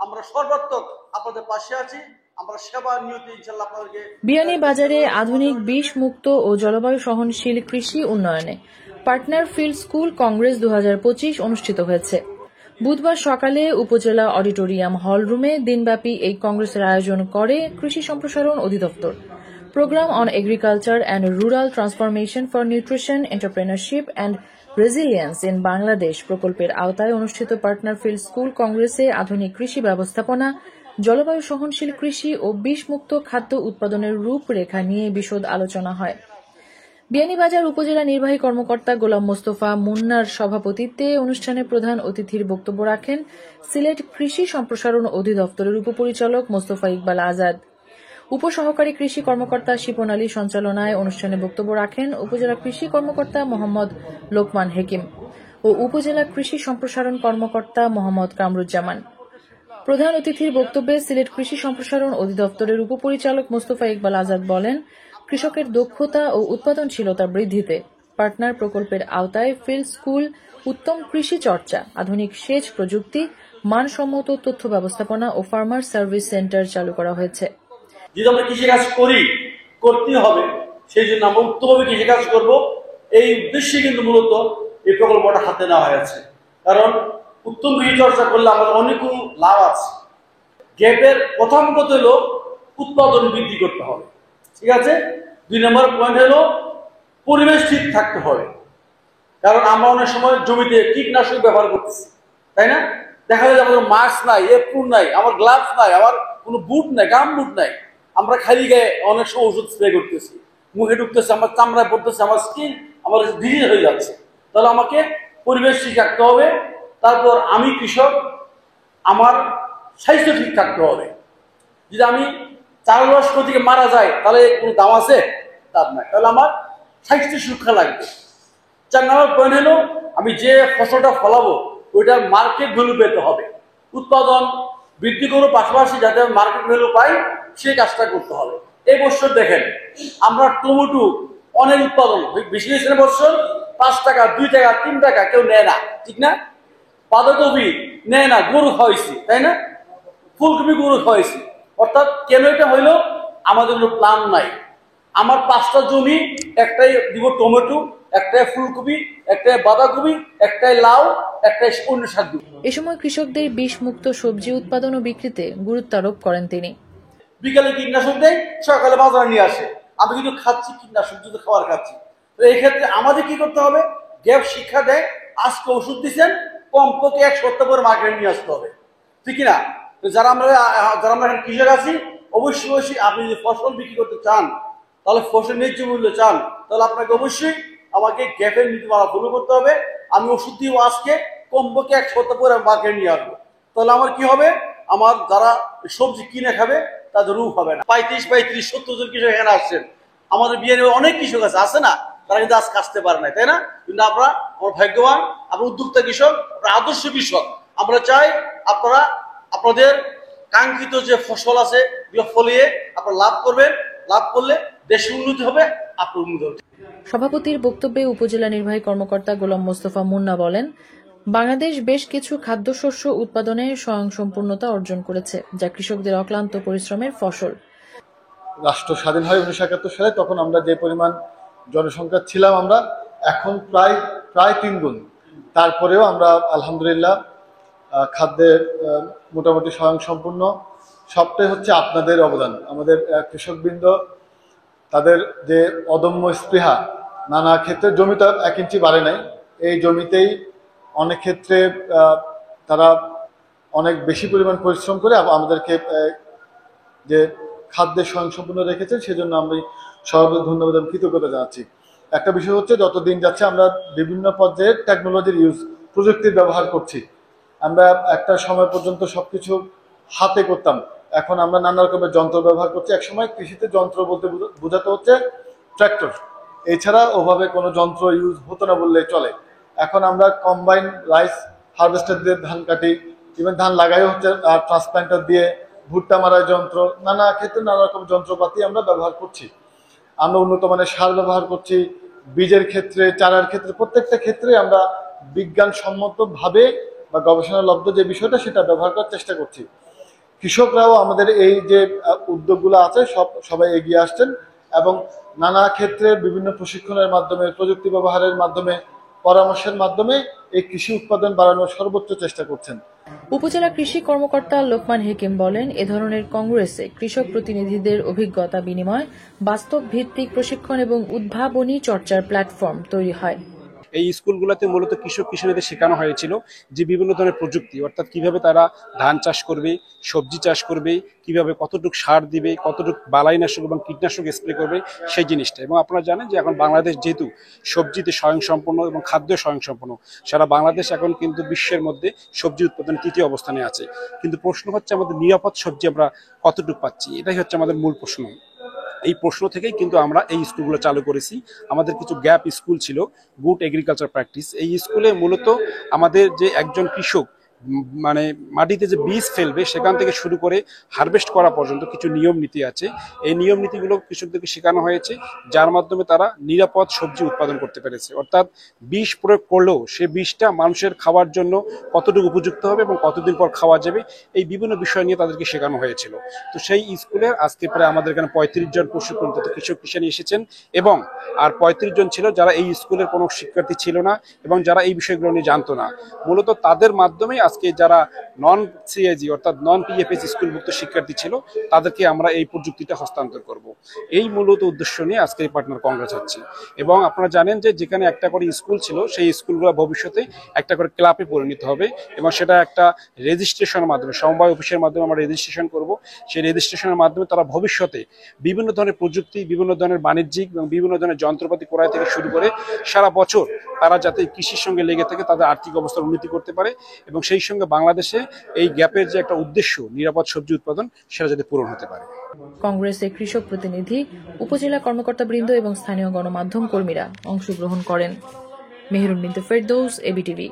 আমরা সর্বাত্মক আপনাদের পাশে আছি। আমরা সেবা নিয়তে ইনশাআল্লাহ আপনাদেরকে। বিয়ানীবাজারে আধুনিক বিষ মুক্ত ও জলবায়ু সহনশীল কৃষি উন্নয়নে পার্টনার ফিল্ড স্কুল কংগ্রেস 2025 অনুষ্ঠিত হয়েছে। বুধবার সকালে উপজেলা অডিটোরিয়াম হল রুমে দিনব্যাপী এই কংগ্রেসের আয়োজন করে কৃষি সম্প্রসারণ অধিদপ্তর। Programme on agriculture and rural transformation for nutrition entrepreneurship and resilience in Bangladesh প্রকল্পের আওতায় অনুষ্ঠিত পার্টনার ফিল্ড স্কুল কংগ্রেসে আধুনিক কৃষি ব্যবস্থাপনা, জলবায়ু সহনশীল কৃষি ও বিষমুক্ত খাদ্য উৎপাদনের রূপরেখা নিয়ে বিশদ আলোচনা হয়। বিয়ানীবাজার উপজেলা নির্বাহী কর্মকর্তা গোলাম মোস্তফা মুন্নার সভাপতিত্বে অনুষ্ঠানে প্রধান অতিথির বক্তব্য রাখেন সিলেট কৃষি সম্প্রসারণ অধিদপ্তরের উপপরিচালক মোস্তফা ইকবাল আজাদ। উপসহকারী কৃষি কর্মকর্তা শিপন আলী সঞ্চালনায় অনুষ্ঠানে বক্তব্য রাখেন উপজেলা কৃষি কর্মকর্তা মোহাম্মদ লোকমান হেকিম ও উপজেলা কৃষি সম্প্রসারণ কর্মকর্তা মোহাম্মদ কামরুজ্জামান। প্রধান অতিথির বক্তব্যে সিলেট কৃষি সম্প্রসারণ অধিদপ্তরের উপপরিচালক মোস্তফা ইকবাল আজাদ বলেন, কৃষকের দক্ষতা ও উৎপাদনশীলতা বৃদ্ধিতে পার্টনার প্রকল্পের আওতায় ফিল্ড স্কুল, উত্তম কৃষি চর্চা, আধুনিক সেচ প্রযুক্তি, মানসম্মত তথ্য ব্যবস্থাপনা ও ফার্মার সার্ভিস সেন্টার চালু করা হয়েছে। যদি আমরা কৃষিকাজ করতে হবে, সেই জন্য আমরা উত্তমভাবে কৃষিকাজ করব, এই উদ্দেশ্যে কিন্তু মূলত এই প্রকল্পটা হাতে নেওয়া হয়েছে। কারণ উত্তম কৃষি চর্চা করলে আমাদের অনেক লাভ আছে। গ্যাপের প্রথম কথা হলো উৎপাদন বৃদ্ধি করতে হবে, ঠিক আছে। 2 নম্বর পয়েন্ট হলো পরিবেশ ঠিক থাকতে হবে। কারণ আমরা অনেক সময় জমিতে কীটনাশক ব্যবহার করতেছি, তাই না? দেখা যায় আমাদের মাস্ক নাই, এপ্রুন নাই, আমার গ্লাভস নাই, আমার কোনো বুট নাই, গাম বুট নাই। আমরা খালি গায়ে অনেক সময় ওষুধ স্প্রে করতেছি, মুখে ঢুকতেছে, আমার চামড়ায় পড়তেছে, আমার স্কিন আমার ডিজিজ হয়ে যাচ্ছে। তাহলে আমাকে পরিবেশ ঠিক রাখতে হবে। তারপর আমি কৃষক, আমার স্বাস্থ্য ঠিক থাকতে হবে। যদি আমি 4 বয়স্ক থেকে মারা যায় তাহলে কোনো দাম আছে? দাম নাই। তাহলে আমার স্বাস্থ্য সুরক্ষা লাগবে। 4 নম্বর পয়েন্ট হলো আমি যে ফসলটা ফলাবো ওইটার মার্কেট ভ্যালু পেতে হবে। উৎপাদন বৃদ্ধি করার পাশাপাশি যাতে মার্কেট ভ্যালু পাই সেই কাজটা করতে হবে। এই বছর দেখেন আমরা টমেটো অনেক উৎপাদন বেশি হয়েছে, বছর 5 টাকা, 2 টাকা, 3 টাকা কেউ নেয় না, ঠিক না? বাঁধাকপি নেয় না, গরু খাওয়াইছি, তাই না? ফুলকপি গরু খাওয়াইছি। অর্থাৎ কেন এটা হইলো? আমাদের কোনো প্ল্যান নাই। আমার 5টা জমি, একটাই দিব টমেটো, একটাই ফুলকপি, একটাই বাঁধাকপি, একটাই লাউ, একটাই অন্য শাক দিব। এ সময় কৃষকদের বিষমুক্ত সবজি উৎপাদন ও বিক্রিতে গুরুত্ব আরোপ করেন তিনি। বিকালে কীটনাশক দেয়, সকালে বাজারে নিয়ে আসে। আমি কিন্তু খাচ্ছি কীটনাশক, যদি খাবার খাচ্ছি। তো এই ক্ষেত্রে আমাদের কি করতে হবে? গ্যাপ শিক্ষা দেয়, আজকে ওষুধ দিচ্ছেন, কমপক্ষে 1 সপ্তাহ পরে মার্কেটে নিয়ে আসতে হবে, ঠিক না? যারা আমরা এখানে কৃষক আছি, অবশ্যই আপনি যদি ফসল বিক্রি করতে চান, তাহলে ফসল ন্যায্য মূল্য চান, তাহলে আপনাকে অবশ্যই আমাকে গ্যাপের নীতিমালা ফলো করতে হবে। আমি ওষুধ দিব আজকে, কমপক্ষে 1 সপ্তাহ পরে মার্কেটে নিয়ে আসবো। তাহলে আমার কি হবে? আমার যারা সবজি কিনে খাবে তাদের রূপ হবে না। 35, 70 জন কৃষক এখানে আসছেন। আমাদের বিয়ের অনেক কৃষক আছে না, তারা কিন্তু আজকে আসতে পারে না, তাই না? কিন্তু আমরা ভাগ্যবান, আমরা উদ্যোক্তা কৃষক, আমরা আদর্শ কৃষক। আমরা চাই আপনারা আপনাদের কাঙ্ক্ষিত যে ফসল আছে এগুলো ফলিয়ে আপনারা লাভ করবেন। লাভ করলে দেশের উন্নতি হবে, আপনার উন্নতি হবে। সভাপতির বক্তব্যে উপজেলা নির্বাহী কর্মকর্তা গোলাম মোস্তফা মুন্না বলেন, বাংলাদেশ বেশ কিছু খাদ্যশস্য উৎপাদনে স্বয়ংসম্পূর্ণতা অর্জন করেছে, যা কৃষকদের অক্লান্ত পরিশ্রমের ফসল। রাষ্ট্র স্বাধীন হয় 1971 সালে, তখন আমরা যে পরিমাণ জনসংখ্যা ছিলাম আমরা এখন প্রায় 3 গুণ। তারপরেও আমরা আলহামদুলিল্লাহ খাদ্যের মোটামুটি স্বয়ংসম্পূর্ণ। সবটাই হচ্ছে আপনাদের অবদান। আমাদের কৃষকবৃন্দ তাদের যে অদম্য স্পৃহা, নানা ক্ষেত্রে জমিতে 1 ইঞ্চি বাড়ে নাই, এই জমিতেই অনেক ক্ষেত্রে তারা অনেক বেশি পরিমাণ পরিশ্রম করে আমাদেরকে যে খাদ্যের স্বয়ংসম্পূর্ণ রেখেছেন, সেজন্য আমি সবাই ধন্যবাদ এবং কৃতজ্ঞতা জানাচ্ছি। একটা বিষয় হচ্ছে, যত দিন যাচ্ছে আমরা বিভিন্ন পর্যায়ে টেকনোলজির প্রযুক্তির ব্যবহার করছি। আমরা একটা সময় পর্যন্ত সবকিছু হাতে করতাম, এখন আমরা নানা রকমের যন্ত্র ব্যবহার করছি। একসময় কৃষিতে যন্ত্র বলতে বোঝাতে হচ্ছে ট্র্যাক্টর, এছাড়া ওভাবে কোনো যন্ত্র ইউজ হতো না বললেই চলে। এখন আমরা কম্বাইন রাইস হারভেস্টার দিয়ে ধান কাটি, ইভেন ধান লাগাইও হচ্ছে ট্রান্সপ্লান্টার দিয়ে, ভুট্টা মারার যন্ত্র, নানা ক্ষেত্রে নানা রকম যন্ত্রপাতি আমরা ব্যবহার করছি। আমরা উন্নত মানের সার ব্যবহার করছি, বীজের ক্ষেত্রে, চারার ক্ষেত্রে, প্রত্যেকটা ক্ষেত্রে আমরা বিজ্ঞানসম্মতভাবে বা গবেষণালব্ধ যে বিষয়টা সেটা ব্যবহার করার চেষ্টা করছি। কৃষকরাও আমাদের এই যে উদ্যোগগুলো আছে সবাই এগিয়ে আসছেন এবং নানা ক্ষেত্রে বিভিন্ন প্রশিক্ষণের মাধ্যমে, প্রযুক্তি ব্যবহারের মাধ্যমে, পরামর্শের মাধ্যমে এই কৃষি উৎপাদন বাড়ানোর সর্বোচ্চ চেষ্টা করছেন। উপজেলা কৃষি কর্মকর্তা লোকমান হেকিম বলেন, এ ধরনের কংগ্রেসে কৃষক প্রতিনিধিদের অভিজ্ঞতা বিনিময়, বাস্তব ভিত্তিক প্রশিক্ষণ এবং উদ্ভাবনী চর্চার প্ল্যাটফর্ম তৈরি হয়। এই স্কুলগুলোতে মূলত কৃষক কিশোরীদের শেখানো হয়েছিল যে বিভিন্ন ধরনের প্রযুক্তি, অর্থাৎ কিভাবে তারা ধান চাষ করবে, সবজি চাষ করবে, কিভাবে কতটুকু সার দিবে, কতটুকু বালাইনাশক এবং কীটনাশক স্প্রে করবে সেই জিনিসটা। এবং আপনারা জানেন যে এখন বাংলাদেশ যেহেতু সবজিতে স্বয়ংসম্পন্ন এবং খাদ্য স্বয়ংসম্পন্ন, সারা বাংলাদেশ এখন কিন্তু বিশ্বের মধ্যে সবজি উৎপাদনে ৩য় অবস্থানে আছে। কিন্তু প্রশ্ন হচ্ছে আমাদের নিরাপদ সবজি আমরা কতটুকু পাচ্ছি, এটাই হচ্ছে আমাদের মূল প্রশ্ন। এই প্রশ্ন থেকেই কিন্তু আমরা এই স্কুলগুলো চালু করেছি। আমাদের কিছু গ্যাপ স্কুল ছিল, গুড এগ্রিকালচার প্র্যাকটিস। এই স্কুলে মূলত আমাদের যে একজন কৃষক মানে মাটিতে যে বীজ ফেলবে সেখান থেকে শুরু করে হারভেস্ট করা পর্যন্ত কিছু নিয়ম নীতি আছে। এই নিয়ম নীতিগুলো কৃষকদেরকে শেখানো হয়েছে, যার মাধ্যমে তারা নিরাপদ সবজি উৎপাদন করতে পেরেছে। অর্থাৎ বিষ প্রয়োগ করলেও সে বিষটা মানুষের খাওয়ার জন্য কতটুকু উপযুক্ত হবে এবং কতদিন পর খাওয়া যাবে, এই বিভিন্ন বিষয় নিয়ে তাদেরকে শেখানো হয়েছিল। তো সেই স্কুলের আজকে প্রায় আমাদের এখানে 35 জন প্রশিক্ষণ কৃষক কিষাণী এসেছেন এবং আর 35 জন ছিল যারা এই স্কুলের কোনো শিক্ষার্থী ছিল না এবং যারা এই বিষয়গুলো নিয়ে জানতো না। মূলত তাদের মাধ্যমে আজকে যারা নন সিআইজি অর্থাৎ নন পিএফএস স্কুলভুক্ত শিক্ষার্থী ছিল তাদেরকে আমরা এই প্রযুক্তিটা হস্তান্তর করব। এই মূলত উদ্দেশ্য নিয়ে আজকে এই পার্টনার কংগ্রেস হচ্ছে। এবং আপনারা জানেন যে যেখানে একটা করে স্কুল ছিল সেই স্কুলগুলো ভবিষ্যতে একটা করে ক্লাবে পরিণত হবে এবং সেটা একটা রেজিস্ট্রেশনের মাধ্যমে, সমবায় অফিসের মাধ্যমে আমরা রেজিস্ট্রেশন করব। সেই রেজিস্ট্রেশনের মাধ্যমে তারা ভবিষ্যতে বিভিন্ন ধরনের প্রযুক্তি, বিভিন্ন ধরনের বাণিজ্যিক এবং বিভিন্ন ধরনের যন্ত্রপাতি ক্রয় থেকে শুরু করে সারা বছর তারা যাতে কৃষির সঙ্গে লেগে থেকে তাদের আর্থিক অবস্থার উন্নতি করতে পারে এবং সেই সঙ্গে বাংলাদেশে এই গ্যাপের যে একটা উদ্দেশ্য নিরাপদ সবজি উৎপাদন সেটা যাতে পূরণ হতে পারে। কংগ্রেসের কৃষক প্রতিনিধি, উপজেলা কর্মকর্তাবৃন্দ এবং স্থানীয় গণমাধ্যম কর্মীরা অংশগ্রহণ করেন। মেহেরুন বিনতে ফেরদৌস, এবিটিভি।